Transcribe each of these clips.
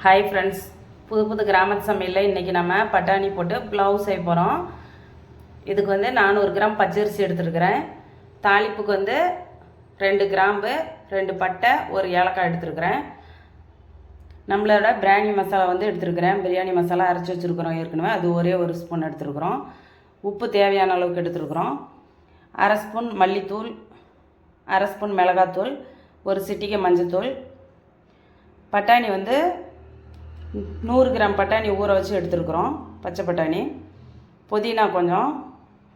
Hi friends, புது புது கிராமத்து சமையலில் இன்றைக்கி நம்ம பட்டாணி போட்டு புலாவ் செய்ய போகிறோம். இதுக்கு 400 கிராம் பச்சரிசி எடுத்துருக்கிறேன். தாளிப்புக்கு 2 கிராம்பு, 2 பட்டை, 1 ஏலக்காய் எடுத்துருக்கிறேன். நம்மளோட பிரியாணி மசாலா எடுத்துருக்கிறேன். பிரியாணி மசாலா அரைச்சி வச்சுருக்குறோம் ஏற்கனவே, அது ஒரே 1 ஸ்பூன் எடுத்துருக்குறோம். உப்பு தேவையான அளவுக்கு எடுத்துருக்குறோம். 1/2 ஸ்பூன் மல்லித்தூள், 1/2 ஸ்பூன் மிளகாத்தூள், 1 சிட்டிகை மஞ்சத்தூள். பட்டாணி 100 கிராம் பட்டாணி ஊற வச்சு எடுத்துருக்குறோம். பச்சை பட்டாணி, புதினா கொஞ்சம்,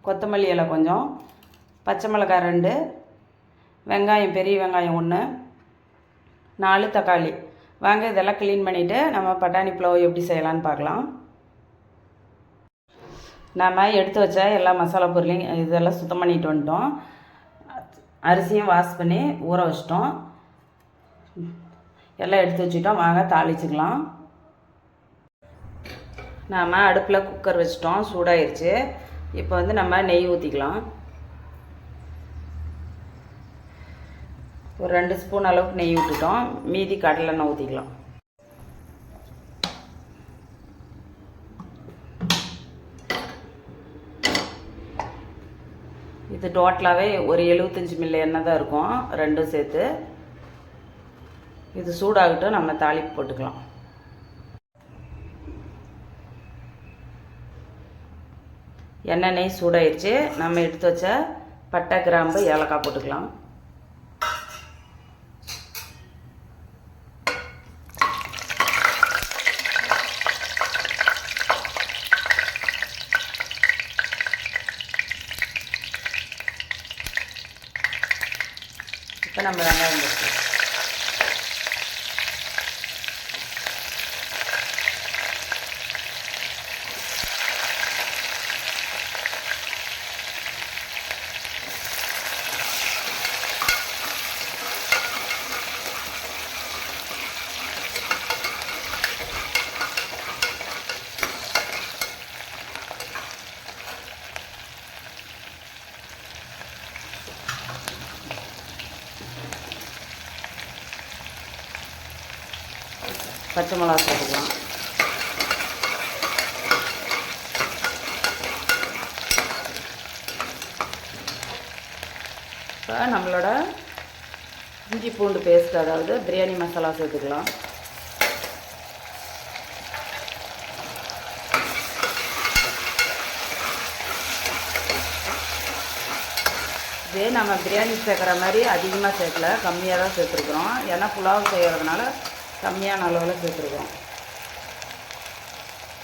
கொத்தமல்லி இலை கொஞ்சம், பச்சை மிளகாய் 2, வெங்காயம் பெரிய வெங்காயம் 1, 4 தக்காளி. வாங்க இதெல்லாம் க்ளீன் பண்ணிவிட்டு நம்ம பட்டாணி புலாவ் எப்படி செய்யலான்னு பார்க்கலாம். நாம் எடுத்து வச்ச எல்லா மசாலா பொருளையும் இதெல்லாம் சுத்தம் பண்ணிட்டு வந்துட்டோம். அரிசியும் வாஷ் பண்ணி ஊற வச்சிட்டோம். எல்லாம் எடுத்து வச்சுட்டோம். வாங்க தாளிச்சுக்கலாம். நாம் அடுப்பில் குக்கர் வச்சிட்டோம், சூடாயிருச்சு. இப்போ நம்ம நெய் ஊற்றிக்கலாம். ஒரு 2 ஸ்பூன் அளவுக்கு நெய் விட்டுட்டோம். மீதி கடலெண்ணெய் ஊற்றிக்கலாம். இது டோட்டலாகவே ஒரு 75 மில்லி எண்ணெய் தான் இருக்கும், ரெண்டும் சேர்த்து. இது சூடாகட்டும், நம்ம தாளிப்பு போட்டுக்கலாம். எண்ணெய் நெய் சூடாயிடுச்சு. நம்ம எடுத்து வச்ச பட்டை, கிராம்பு, ஏலக்காய் போட்டுக்கலாம். இப்போ நம்ம வெங்காயம் போட்டுக்கலாம். பச்சை மிளகா சேர்த்துக்கலாம். இப்போ நம்மளோட இஞ்சி பூண்டு பேஸ்ட், அதாவது பிரியாணி மசாலா சேர்த்துக்கலாம். இதே நம்ம பிரியாணி சேர்க்குற மாதிரி அதிகமாக சேர்க்கல, கம்மியாக தான் சேர்த்துருக்குறோம். ஏன்னா புலாவ் செய்கிறதுனால கம்மியான அளவில் சேர்த்துருக்கோம்.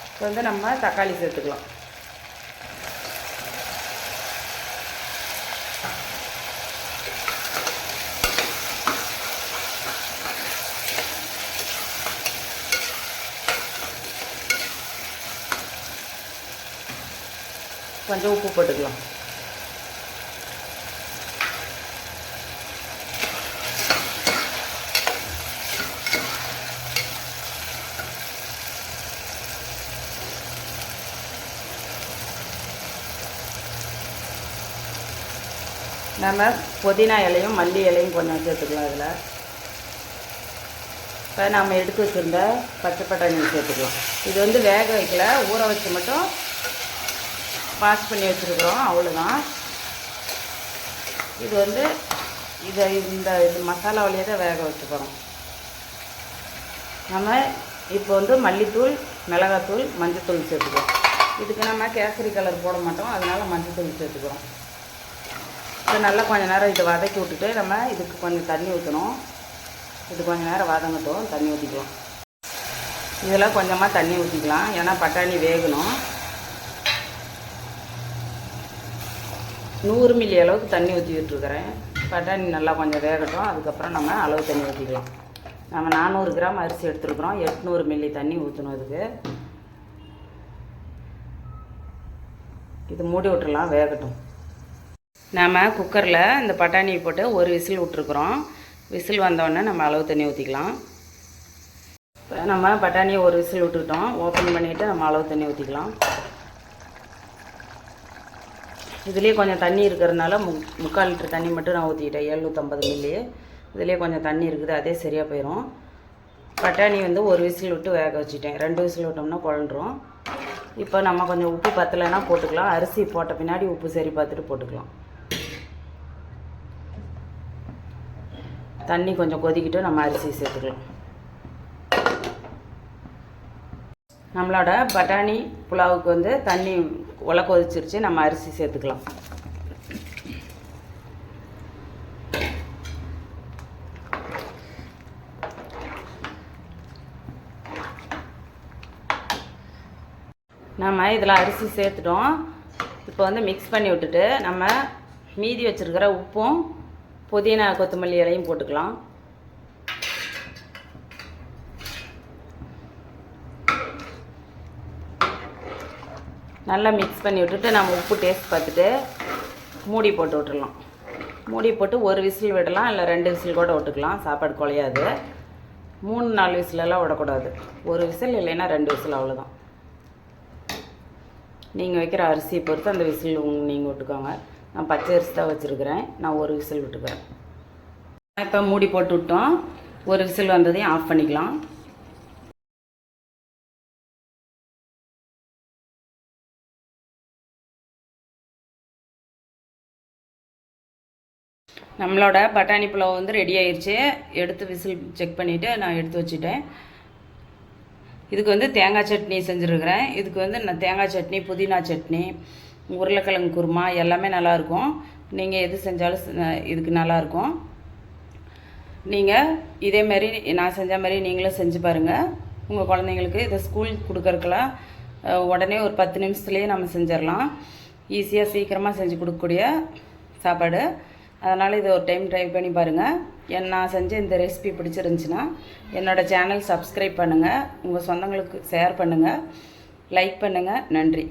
இப்போ நம்ம தக்காளி சேர்த்துக்கலாம். கொஞ்சம் உப்பு போட்டுக்கலாம். நம்ம புதினா இலையும் மல்லி இலையும் கொஞ்சம் சேர்த்துக்கலாம். அதில் இப்போ நம்ம எடுத்து வச்சுருந்த பச்சை பட்டாணி சேர்த்துக்கலாம். இது வேக வைக்கல, ஊற வச்சு மட்டும் வாஷ் பண்ணி வச்சுருக்குறோம், அவ்வளோதான். இது இந்த மசாலா வழியாக தான் வேக வச்சுக்கிறோம். நம்ம இப்போ மல்லித்தூள், மிளகாத்தூள், மஞ்சத்தூள் சேர்த்துக்கிறோம். இதுக்கு நம்ம கேசரி கலர் போட மாட்டோம், அதனால் மஞ்சத்தூள் சேர்த்துக்கிறோம். இப்போ நல்லா கொஞ்சம் நேரம் இதை வதக்கி விட்டுட்டு நம்ம இதுக்கு கொஞ்சம் தண்ணி ஊற்றணும். இது கொஞ்சம் நேரம் வதங்கட்டும், தண்ணி ஊற்றிக்கலாம். இதெல்லாம் கொஞ்சமாக தண்ணி ஊற்றிக்கலாம், ஏன்னா பட்டாணி வேகணும். 100 மில்லி அளவுக்கு தண்ணி ஊற்றி விட்டுருக்குறேன். பட்டாணி நல்லா கொஞ்சம் வேகட்டும், அதுக்கப்புறம் நம்ம அளவு தண்ணி ஊற்றிக்கலாம். நம்ம 400 கிராம் அரிசி எடுத்துருக்குறோம், 800 மில்லி தண்ணி ஊற்றணும். இதுக்கு இது மூடி விட்டுடலாம், வேகட்டும். நாம் குக்கரில் இந்த பட்டாணியை போட்டு 1 விசில் விட்டுருக்குறோம். விசில் வந்தோடனே நம்ம அளவு தண்ணி ஊற்றிக்கலாம். இப்போ நம்ம பட்டாணியை 1 விசில் விட்டுக்கிட்டோம். ஓப்பன் பண்ணிவிட்டு நம்ம அளவு தண்ணி ஊற்றிக்கலாம். இதுலேயே கொஞ்சம் தண்ணி இருக்கிறதுனால 3/4 லிட்டர் தண்ணி மட்டும் நான் ஊற்றிக்கிட்டேன். 750 மில்லி இதுலேயே கொஞ்சம் தண்ணி இருக்குது, அதே சரியாக போயிடும். பட்டாணி வந்து ஒரு விசில் விட்டு வேக வச்சுட்டேன். 2 விசில் விட்டோம்னா குழஞ்சிரும். இப்போ நம்ம கொஞ்சம் உப்பு பத்தலைன்னா போட்டுக்கலாம். அரிசி போட்ட பின்னாடி உப்பு சரி பார்த்துட்டு போட்டுக்கலாம். தண்ணி கொஞ்சம் கொதிக்கிட்டு நம்ம அரிசி சேர்த்துக்கலாம். நம்மளோட பட்டாணி புலாவுக்கு வந்து தண்ணி உலை கொதிச்சிருச்சு. நம்ம அரிசி சேர்த்துக்கலாம். நம்ம இதில் அரிசி சேர்த்துட்டோம். இப்போ வந்து மிக்ஸ் பண்ணி விட்டுட்டு நம்ம மீதி வச்சுருக்கிற உப்பும் புதினா கொத்தமல்லி இலையும் போட்டுக்கலாம். நல்லா மிக்ஸ் பண்ணி விட்டுட்டு நம்ம உப்பு டேஸ்ட் பார்த்துட்டு மூடி போட்டு விட்டுடலாம். மூடி போட்டு ஒரு விசில் விடலாம், இல்லை 2 விசில் கூட விட்டுக்கலாம். சாப்பாடு குழையாது. 3-4 விசிலெல்லாம் விடக்கூடாது. ஒரு விசில் இல்லைன்னா 2 விசில், அவ்வளோதான். நீங்கள் வைக்கிற அரிசியை பொறுத்து அந்த விசில் நீங்கள் விட்டுக்கோங்க. நான் பச்சை அரிசி தான் வச்சுருக்கிறேன். நான் ஒரு விசில் விட்டுக்கிறேன். இப்போ மூடி போட்டு விட்டோம். ஒரு விசில் வந்ததையும் ஆஃப் பண்ணிக்கலாம். நம்மளோட பட்டாணி புலாவ் வந்து ரெடி ஆயிடுச்சு. எடுத்து விசில் செக் பண்ணிவிட்டு நான் எடுத்து வச்சுட்டேன். இதுக்கு வந்து தேங்காய் சட்னி செஞ்சுருக்கிறேன். இதுக்கு வந்து நான் தேங்காய் சட்னி, புதினா சட்னி, உருளைக்கிழங்கு குருமா எல்லாமே நல்லாயிருக்கும். நீங்கள் எது செஞ்சாலும் இதுக்கு நல்லாயிருக்கும். நீங்கள் இதேமாரி நான் செஞ்ச மாதிரி நீங்களும் செஞ்சு பாருங்கள். உங்கள் குழந்தைங்களுக்கு இதை ஸ்கூல் கொடுக்கறதுக்கெல்லாம் உடனே ஒரு 10 நிமிஷத்துலேயே நம்ம செஞ்சிடலாம். ஈஸியாக சீக்கிரமாக செஞ்சு கொடுக்கக்கூடிய சாப்பாடு. அதனால் இதை ஒரு டைம் ட்ரை பண்ணி பாருங்கள். நான் செஞ்ச இந்த ரெசிபி பிடிச்சிருந்துச்சின்னா என்னோடய சேனல் சப்ஸ்கிரைப் பண்ணுங்கள். உங்கள் சொந்தங்களுக்கு ஷேர் பண்ணுங்கள். லைக் பண்ணுங்கள். நன்றி.